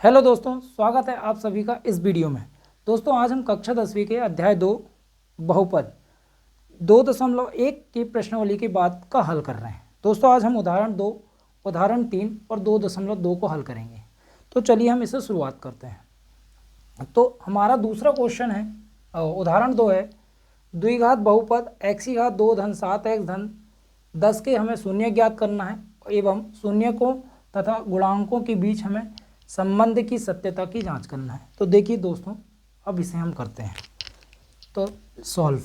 Hello दोस्तों, स्वागत है आप सभी का इस वीडियो में। दोस्तों आज हम कक्षा 10वीं के अध्याय 2 बहुपद 2.1 की प्रश्नावली की बात का हल कर रहे हैं। दोस्तों आज हम उदाहरण 2, उदाहरण 3 और 2.2 को हल करेंगे। तो चलिए हम इसे शुरुआत करते हैं। तो हमारा दूसरा क्वेश्चन है, उदाहरण 2 है, द्विघात बहुपद x की घात 2 धन 7x धन 10 के हमें शून्य ज्ञात करना है एवं शून्यकों तथा गुणांकों के बीच हमें संबंध की सत्यता की जांच करना है। तो देखिए दोस्तों, अब इसे हम करते हैं। तो सॉल्व।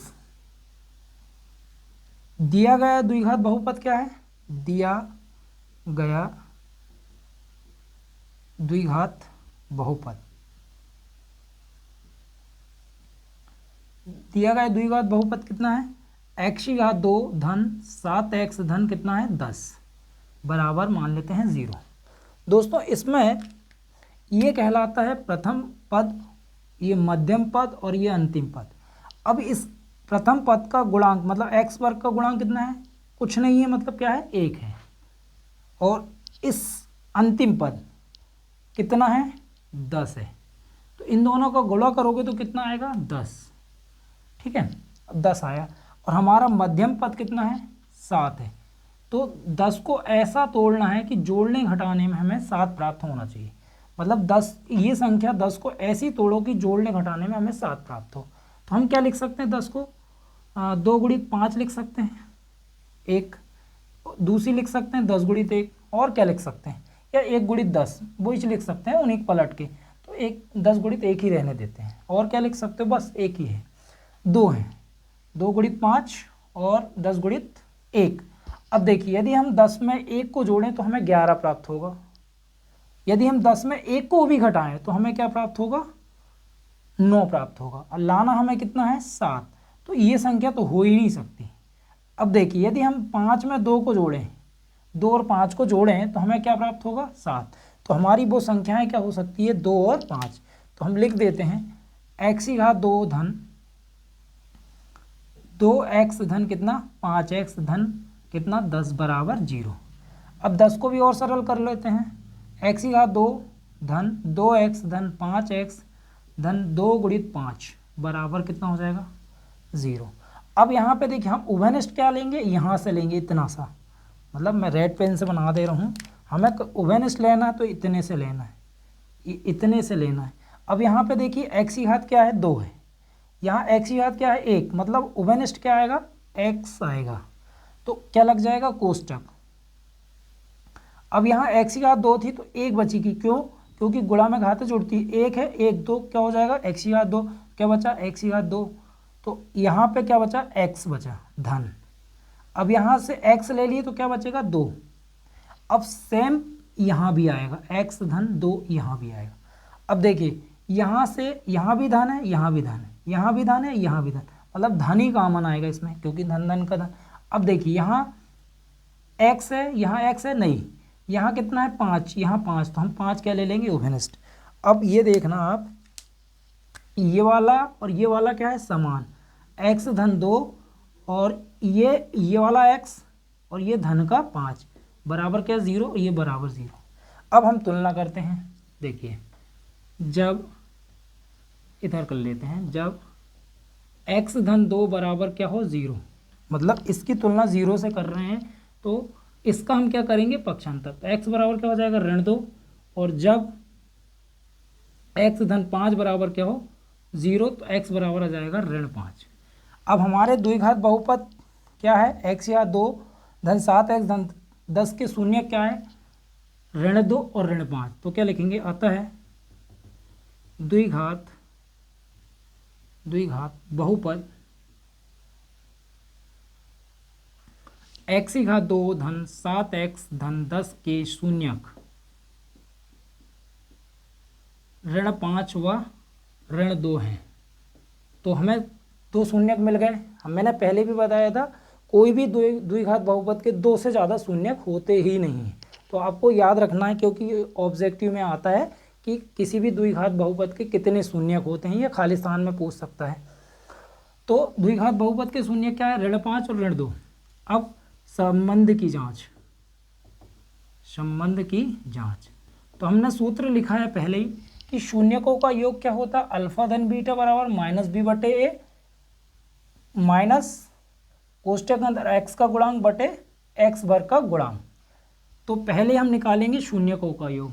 दिया गया द्विघात बहुपद क्या है? दिया गया द्विघात बहुपद, दिया गया द्विघात बहुपद कितना है? x की घात 2 धन 7x धन कितना है? 10 बराबर मान लेते हैं 0। दोस्तों इसमें ये कहलाता है प्रथम पद, ये मध्यम पद और ये अंतिम पद। अब इस प्रथम पद का गुणांक मतलब x वर्ग का गुणांक कितना है? कुछ नहीं है, मतलब क्या है? 1 है। और इस अंतिम पद कितना है? 10 है। तो इन दोनों का गुणा करोगे तो कितना आएगा? 10। ठीक है, अब 10 आया। और हमारा मध्यम पद कितना है? 7 है। तो 10 को ऐसा तोड़ना है कि जोड़ने घटाने में हमें 7 प्राप्त होना चाहिए। मतलब 10, ये संख्या 10 को ऐसी तोड़ो कि जोड़ने घटाने में हमें 7 प्राप्त हो। तो हम क्या लिख सकते हैं? 10 को 2 गुणित 5 लिख सकते हैं, एक दूसरी लिख सकते हैं 10 गुणित 1, और क्या लिख सकते हैं? या 1 गुणित 10 वो ही लिख सकते हैं उन्हीं पलट के। तो 10 गुणित 1 ही रहने देते हैं। और क्या लिख सकते हो? बस एक ही है, 2 है, 2 गुणित 5 और 10 गुणित 1। अब देखिए, यदि हम 10 में 1 को जोड़ें तो हमें 11 प्राप्त होगा। यदि हम 10 में 1 को भी घटाएं तो हमें क्या प्राप्त होगा? 9 प्राप्त होगा। और लाना हमें कितना है? 7। तो ये संख्या तो हो ही नहीं सकती। अब देखिए, यदि हम 5 में 2 को जोड़ें, 2 और 5 को जोड़ें तो हमें क्या प्राप्त होगा? 7। तो हमारी वो संख्याएं क्या हो सकती है? 2 और 5। तो हम लिख देते हैं x की घात 2 धन 2x धन कितना? 5x धन कितना? 10 बराबर 0। अब 10 को भी और सरल कर लेते हैं। x की घात 2 धन 2x धन 5x धन 2 गुणित 5 बराबर कितना हो जाएगा? 0। अब यहाँ पे देखिए, हम उभयनिष्ठ क्या लेंगे? यहाँ से लेंगे इतना सा, मतलब मैं रेड पेन से बना दे रहा हूँ। हमें उभयनिष्ठ लेना है तो इतने से लेना है, इतने से लेना है। अब यहाँ पे देखिए, x की घात क्या है? 2 है। यहाँ x की घात क्या है? 1। मतलब उभयनिष्ठ क्या आएगा? x आएगा। तो क्या लग जाएगा? कोष्टक। अब यहाँ x की घात 2 थी तो 1 बची की, क्यों? क्योंकि गुणा में घातें जुड़ती है। 1 है, 1 2 क्या हो जाएगा? x की घात 2। क्या बचा? x की घात 2। तो यहाँ पे क्या बचा? x बचा धन। अब यहाँ से x ले लिए तो क्या बचेगा? 2। अब सेम यहाँ भी आएगा, x धन 2 यहाँ भी आएगा। अब देखिए, यहाँ से यहाँ भी धन है, यहाँ भी धन है, यहाँ भी धन है, यहाँ भी धन, मतलब धन ही कॉमन आएगा इसमें, क्योंकि धन धन का धन। अब देखिए, यहाँ x है, यहाँ x है नहीं, यहाँ कितना है? 5, यहाँ 5, तो हम 5 क्या ले लेंगे? उभयनिष्ठ। अब ये देखना आप, ये वाला और ये वाला क्या है? समान, x धन 2 और ये वाला x और ये धन का 5 बराबर क्या? 0। ये बराबर 0। अब हम तुलना करते हैं। देखिए, जब इधर कर लेते हैं, जब x धन 2 बराबर क्या हो? 0, मतलब इसकी तुलना 0 से कर रहे हैं तो इसका हम क्या करेंगे? पक्षांतर। तो x बराबर क्या हो जाएगा? ऋण 2। और जब x धन 5 बराबर क्या हो? 0, तो x बराबर आ जाएगा ऋण 5। अब हमारे द्विघात बहुपद क्या है? x या 2 धन 7x धन 10 के शून्य क्या है? ऋण 2 और ऋण 5। तो क्या लिखेंगे? अतः द्विघात बहुपद x की घात 2 धन 7x धन 10 के शून्यक ऋण 5 व ऋण 2 हैं। तो हमें 2 शून्यक मिल गए। मैंने पहले भी बताया था, कोई भी द्विघात बहुपद के 2 से ज़्यादा शून्यक होते ही नहीं हैं। तो आपको याद रखना है, क्योंकि ऑब्जेक्टिव में आता है कि किसी भी द्विघात बहुपद के कितने शून्यक होते हैं, या खाली स्थान में पूछ सकता है। तो द्विघात बहुपद के शून्यक क्या है? ऋण 5 और ऋण 2। अब संबंध की जांच, संबंध की जांच। तो हमने सूत्र लिखा है पहले ही कि शून्यकों का योग क्या होता है, अल्फा धन बीटा बराबर माइनस बी बटे ए माइनस कोष्टक के अंदर एक्स का गुणांक बटे एक्स वर्ग का गुणांक। तो पहले हम निकालेंगे शून्यकों का योग,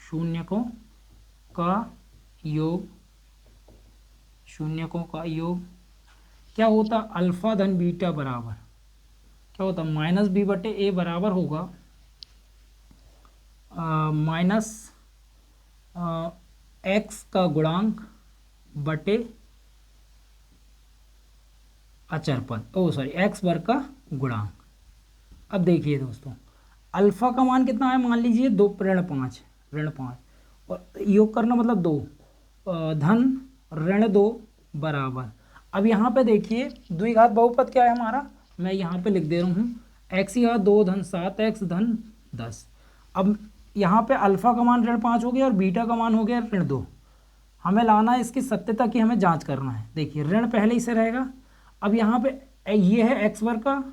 शून्यकों का योग, शून्यकों का योग क्या होता, अल्फा धन बीटा बराबर क्या होता, माइनस बी बटे ए बराबर होगा माइनस एक्स का गुणांक बटे अचर पद, एक्स वर्ग का गुणांक। अब देखिए दोस्तों, अल्फा का मान कितना है, मान लीजिए 2 ऋण 5 और योग करना मतलब 2 धन ऋण 2 बराबर। अब यहाँ पे देखिए द्विघात बहुपद क्या है हमारा, मैं यहाँ पे लिख दे रहा हूँ एक्स की घात 2 धन 7x धन 10। अब यहाँ पे अल्फा का मान ऋण 5 हो गया और बीटा का मान हो गया ऋण 2। हमें लाना है इसकी सत्यता की, हमें जांच करना है। देखिए ऋण पहले ही से रहेगा। अब यहाँ पे ये है एक्स वर्ग का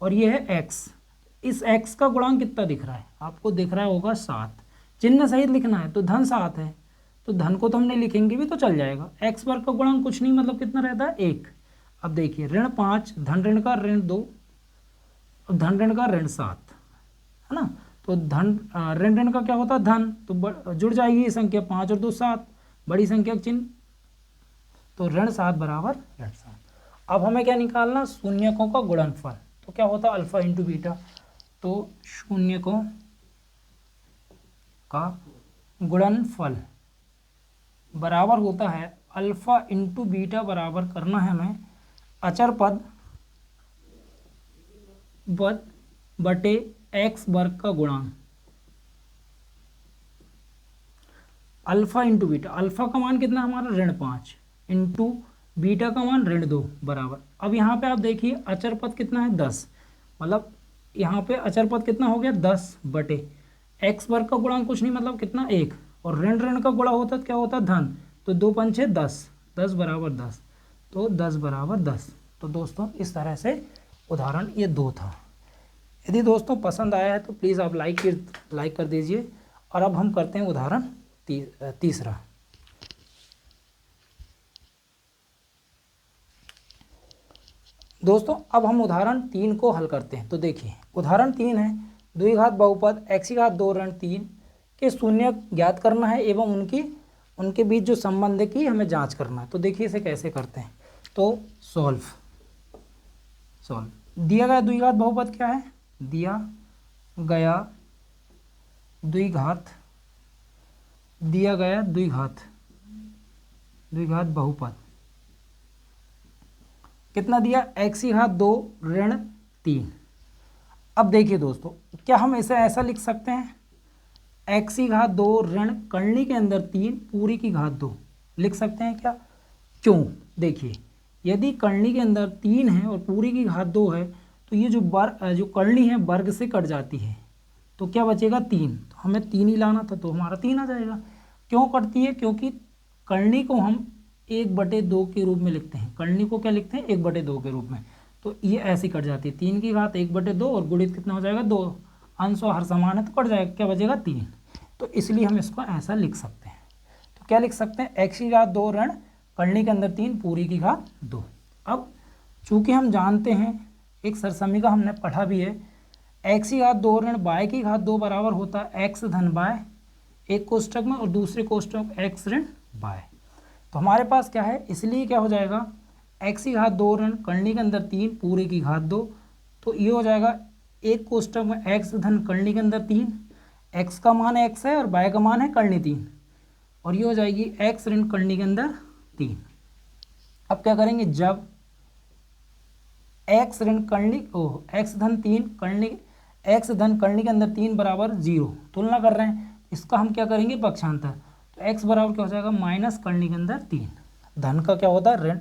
और ये है एक्स, इस एक्स का गुणांक कितना दिख रहा है आपको, दिख रहा होगा 7। चिन्ह सहित लिखना है तो धन 7 है, तो धन को तो हमने लिखेंगे भी तो चल जाएगा। एक्स वर्ग का गुणांक कुछ नहीं मतलब कितना रहता है 1। अब देखिए ऋण 5 धन ऋण का ऋण 2 और धन ऋण का ऋण 7 है ना। तो धन ऋण ऋण का क्या होता है धन, तो जुड़ जाएगी ये संख्या 5 और 2 7, बड़ी संख्या का चिन्ह, तो ऋण 7 बराबर ऋण 7। अब हमें क्या निकालना, शून्यकों का गुणनफल। तो क्या होता है अल्फा इंटू बीटा, तो शून्यकों का गुणनफल बराबर होता है अल्फा इंटू बीटा बराबर करना है हमें अचर पद बटे एक्स वर्ग का गुणांक। अल्फा इंटू बीटा, अल्फा का मान कितना हमारा ऋण 5 इंटू बीटा का मान ऋण 2 बराबर। अब यहाँ पे आप देखिए अचर पद कितना है 10, मतलब यहाँ पे अचर पद कितना हो गया 10 बटे एक्स वर्ग का गुणांक कुछ नहीं मतलब कितना 1, और ऋण ऋण का गुणा होता है क्या होता है धन, तो 2 पंचे 10, 10 बराबर 10, तो 10 बराबर 10। तो दोस्तों इस तरह से उदाहरण ये 2 था। यदि दोस्तों पसंद आया है तो प्लीज़ आप लाइक कर दीजिए। और अब हम करते हैं उदाहरण तीसरा। दोस्तों अब हम उदाहरण 3 को हल करते हैं। तो देखिए उदाहरण 3 है, द्विघात बहुपद x की घात 2 ऋण 3 के शून्य ज्ञात करना है एवं उनके बीच जो संबंध है की हमें जांच करना है। तो देखिए इसे कैसे करते हैं, तो सॉल्व दिया गया द्विघात बहुपद क्या है, दिया गया द्विघात बहुपद कितना दिया, x की घात 2 ऋण 3। अब देखिए दोस्तों क्या हम इसे ऐसा लिख सकते हैं, x की घात 2 ऋण करनी के अंदर 3 पूरी की घात 2 लिख सकते हैं क्या, क्यों, देखिए यदि करनी के अंदर 3 है और पूरी की घात 2 है तो ये जो करनी है वर्ग से कट जाती है, तो क्या बचेगा 3, तो हमें 3 ही लाना था तो हमारा 3 आ जाएगा। क्यों कटती है, क्योंकि करनी को हम 1/2 के रूप में लिखते हैं, करनी को क्या लिखते हैं 1/2 के रूप में, तो ये ऐसी कट जाती है 3 की घात 1/2 और गुणित कितना हो जाएगा 2, अंश और हर समान है तो कट जाएगा, क्या बचेगा 3, तो इसलिए हम इसको ऐसा लिख सकते हैं। तो क्या लिख सकते हैं, x की घात 2 ऋण करनी के अंदर 3 पूरी की घात 2। अब चूंकि हम जानते हैं एक सरसमी का हमने पढ़ा भी है, x की घात 2 ऋण y की घात 2 बराबर होता है x धन y, एक कोष्टक में और दूसरे कोष्टक में x ऋण y। तो हमारे पास क्या है, इसलिए क्या हो जाएगा x की घात 2 ऋण करनी के अंदर 3 पूरे की घात 2, तो ये हो जाएगा एक कोष्टक में x धन करनी के अंदर 3, x का मान x है और y का मान है करनी 3, और ये हो जाएगी x ऋण करनी के अंदर 3। अब क्या करेंगे, जब x ऋण करनी x धन 3 करनी x धन करनी के अंदर 3 बराबर 0 तुलना कर रहे हैं, इसका हम क्या करेंगे पक्षांतर, तो x बराबर क्या हो जाएगा माइनस करनी के अंदर 3, धन का क्या होता है ऋण,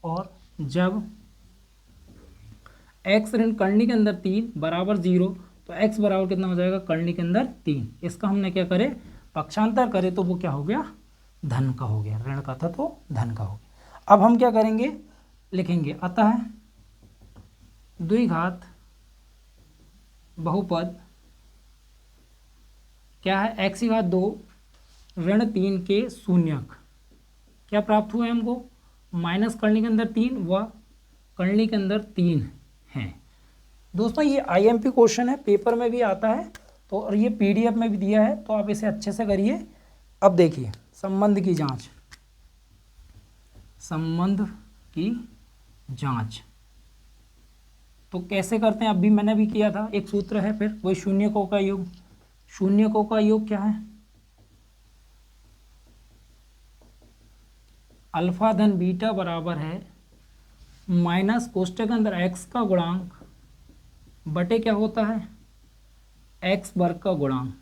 और जब x ऋण करनी के अंदर 3 बराबर 0 तो x बराबर कितना हो जाएगा करनी के अंदर 3, इसका हमने क्या करे पक्षांतर करे तो वो क्या हो गया धन का हो गया, ऋण का था तो धन का हो गया। अब हम क्या करेंगे, लिखेंगे अतः द्विघात बहुपद क्या है, एक्स की घात 2 ऋण 3 के शून्यक क्या प्राप्त हुए हमको, माइनस करने के अंदर 3 व करने के अंदर 3 है। दोस्तों ये आईएमपी क्वेश्चन है, पेपर में भी आता है, तो और ये पीडीएफ में भी दिया है, तो आप इसे अच्छे से करिए। अब देखिए संबंध की जांच, संबंध की जांच तो कैसे करते हैं, अभी मैंने भी किया था, एक सूत्र है, फिर वही शून्यकों का योग। शून्यकों का योग क्या है, अल्फा धन बीटा बराबर है माइनस कोष्टक के अंदर एक्स का गुणांक बटे क्या होता है, एक्स वर्ग का गुणांक।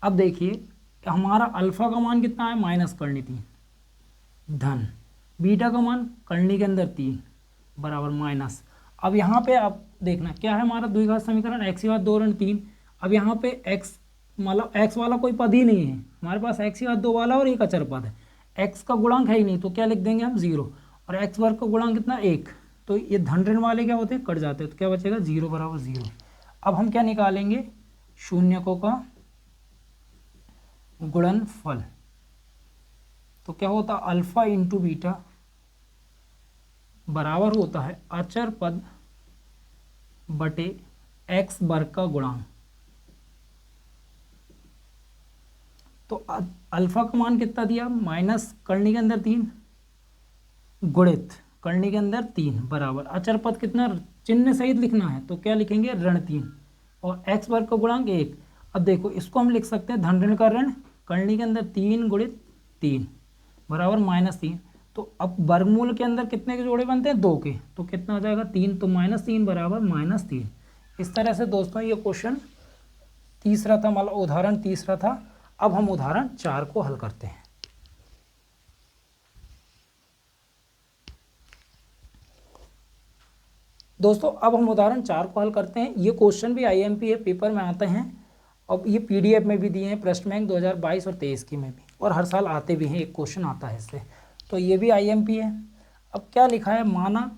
अब देखिए हमारा अल्फा का मान कितना है, माइनस करनी 3 धन बीटा का मान करनी के अंदर 3 बराबर माइनस। अब यहाँ पे आप देखना क्या है हमारा द्विघात समीकरण, एक्स की घात 2 ऋण 3। अब यहाँ पे एक्स मतलब एक्स वाला कोई पद ही नहीं है हमारे पास, एक्स की घात 2 वाला और एक अचर पद है, एक्स का गुणांक है ही नहीं, तो क्या लिख देंगे हम 0, और एक्स वर्ग का गुणांक कितना 1, तो ये धन ऋण वाले क्या होते हैं, कट जाते हैं, तो क्या बचेगा 0 बराबर 0। अब हम क्या निकालेंगे, शून्यकों का गुणनफल, तो क्या होता है अल्फा इंटू बीटा बराबर होता है अचर पद बटे एक्स वर्ग का गुणांक। तो अल्फा का मान कितना दिया, माइनस करनी के अंदर 3 गुणित करनी के अंदर 3 बराबर अचर पद कितना चिन्ह सहित लिखना है, तो क्या लिखेंगे ऋण 3 और एक्स वर्ग का गुणांक 1। अब देखो इसको हम लिख सकते हैं धन ऋण का ऋण, करनी के अंदर 3 गुणित 3 बराबर -3। तो अब वर्गमूल के अंदर कितने के जोड़े बनते हैं, 2 के, तो कितना आ जाएगा 3, तो -3 बराबर -3। इस तरह से दोस्तों ये क्वेश्चन तीसरा था, मतलब उदाहरण तीसरा था। अब हम उदाहरण 4 को हल करते हैं। दोस्तों अब हम उदाहरण 4 को हल करते हैं। ये क्वेश्चन भी आईएमपी है, पेपर में आते हैं, और ये पीडीएफ में भी दिए हैं, प्रश्न बैंक 2022 और 23 की में भी, और हर साल आते भी हैं, एक क्वेश्चन आता है इससे, तो ये भी आईएमपी है। अब क्या लिखा है, माना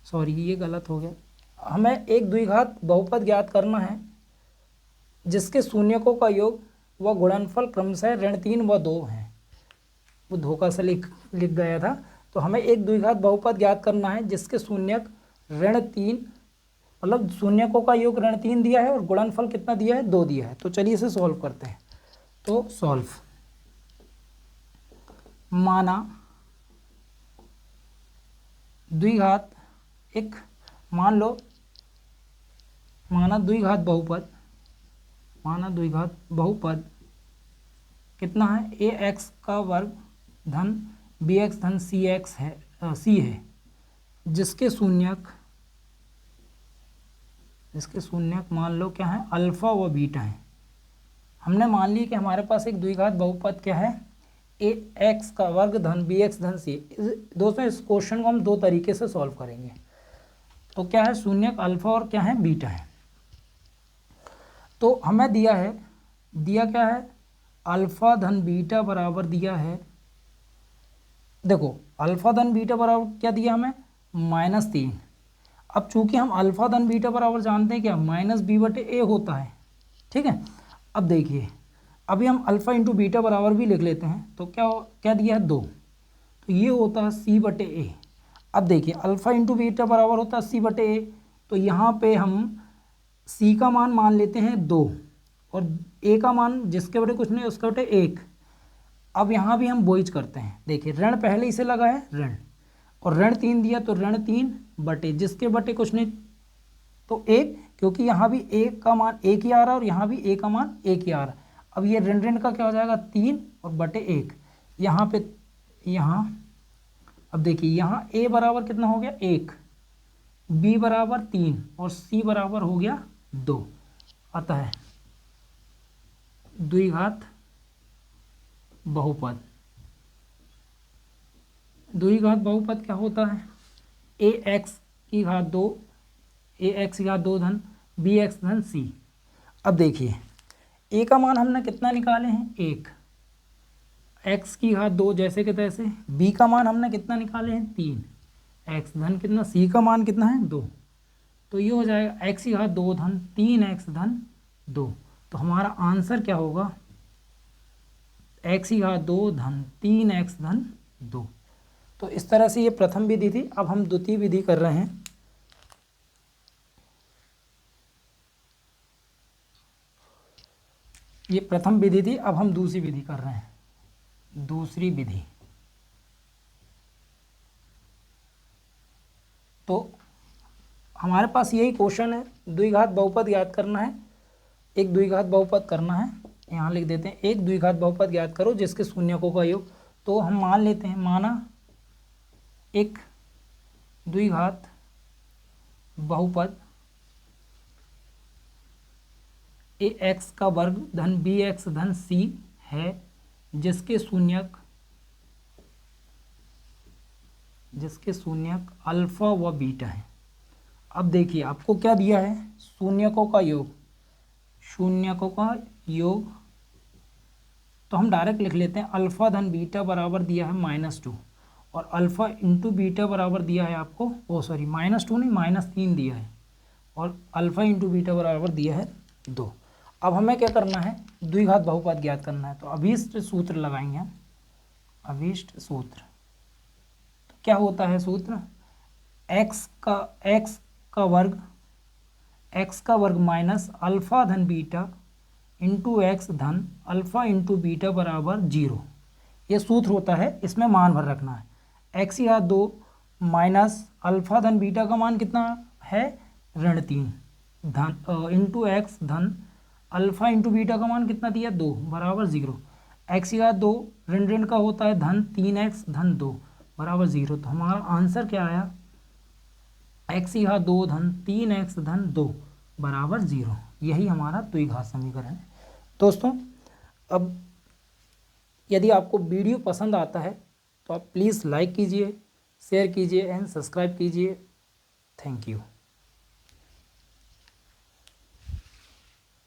सॉरी ये गलत हो गया, हमें एक द्विघात बहुपद ज्ञात करना है जिसके शून्यकों का योग व गुणनफल क्रमशः ऋण 3 व 2 हैं। वो धोखा से लिख गया था। तो हमें एक द्विघात बहुपद ज्ञात करना है जिसके शून्यक ऋण 3, मतलब शून्यकों का योग ऋण 3 दिया है और गुणनफल कितना दिया है, 2 दिया है। तो चलिए इसे सॉल्व करते हैं। तो सॉल्व, माना द्विघात एक, मान लो माना द्विघात बहुपद कितना है, ए एक्स का वर्ग धन बी एक्स धन सी एक्स है, सी है, जिसके शून्यक मान लो क्या है, अल्फा व बीटा है। हमने मान लिया कि हमारे पास एक द्विघात बहुपद क्या है, ए एक्स का वर्ग धन बी एक्स धन सी। दोस्तों इस क्वेश्चन को हम 2 तरीके से सॉल्व करेंगे। तो क्या है, शून्यक अल्फा और क्या है, बीटा है। तो हमें दिया क्या है, अल्फा धन बीटा बराबर दिया है, देखो अल्फा धन बीटा बराबर क्या दिया हमें, -3। अब चूंकि हम अल्फा धन बीटा बराबर जानते हैं क्या, -b/a होता है, ठीक है। अब देखिए अभी हम अल्फा इंटू बीटा बराबर भी लिख लेते हैं, तो क्या दिया है 2, तो ये होता है c/a। अब देखिए अल्फा इंटू बीटा बराबर होता है c/a, तो यहाँ पे हम c का मान लेते हैं 2 और a का मान जिसके बटे कुछ नहीं उसके बटे 1। अब यहाँ भी हम बोइज करते हैं, देखिए ऋण पहले ही से लगा है ऋण, और ऋण 3 दिया तो ऋण 3 बटे जिसके बटे कुछ नहीं तो 1, क्योंकि यहाँ भी a का मान 1 ही आ रहा है और यहाँ भी a का मान 1 ही आ रहा है। अब ये ऋण का क्या हो जाएगा 3 और बटे 1, यहाँ अब देखिए यहाँ a बराबर कितना हो गया 1, b बराबर 3 और c बराबर हो गया 2। अतः द्विघात बहुपद क्या होता है, ए एक्स की घात 2 धन बी एक्स धन सी। अब देखिए ए का मान हमने कितना निकाले हैं 1, एक्स की घात 2 जैसे कि तैसे, बी का मान हमने कितना निकाले हैं 3, एक्स धन कितना, सी का मान कितना है 2, तो ये हो जाएगा एक्स की घात 2 धन 3x धन 2। तो हमारा आंसर क्या होगा, एक्स की घात 2 धन 3x धन 2। तो इस तरह से ये प्रथम विधि थी। अब हम द्वितीय विधि कर रहे हैं। ये प्रथम विधि थी, अब हम दूसरी विधि कर रहे हैं। दूसरी विधि तो हमारे पास यही क्वेश्चन है, द्विघात बहुपद याद करना है, एक द्विघात बहुपद करना है। यहाँ लिख देते हैं, एक द्विघात बहुपद याद करो जिसके शून्यकों का योग। तो हम मान लेते हैं, माना एक द्विघात बहुपद ए एक्स का वर्ग धन बी एक्स धन सी है, जिसके शून्यक अल्फा व बीटा है। अब देखिए आपको क्या दिया है, शून्यकों का योग, शून्यकों का योग। तो हम डायरेक्ट लिख लेते हैं, अल्फा धन बीटा बराबर दिया है -2, और अल्फा इंटू बीटा बराबर दिया है आपको, -2 नहीं -3 दिया है, और अल्फा इंटू बीटा बराबर दिया है 2। अब हमें क्या करना है, द्विघात बहुपद ज्ञात करना है। तो अभीष्ट सूत्र लगाएंगे हम, अभीष्ट सूत्र। तो क्या होता है सूत्र, x का वर्ग माइनस अल्फा धन बीटा इंटू एक्स धन अल्फा इंटू बीटा बराबर 0। ये सूत्र होता है, इसमें मान भर रखना है। एक्स की घात 2 माइनस अल्फा धन बीटा का मान कितना है, ऋण 3 धन इंटू एक्स धन अल्फा इंटू बीटा का मान कितना दिया 2 बराबर 0। एक्स की घात 2 ऋण ऋण का होता है धन 3x धन 2 बराबर 0। तो हमारा आंसर क्या आया, एक्स की घात 2 धन 3x धन 2 बराबर 0। यही हमारा द्विघात समीकरण है। दोस्तों अब यदि आपको वीडियो पसंद आता है तो आप प्लीज़ लाइक कीजिए, शेयर कीजिए एंड सब्सक्राइब कीजिए। Thank you.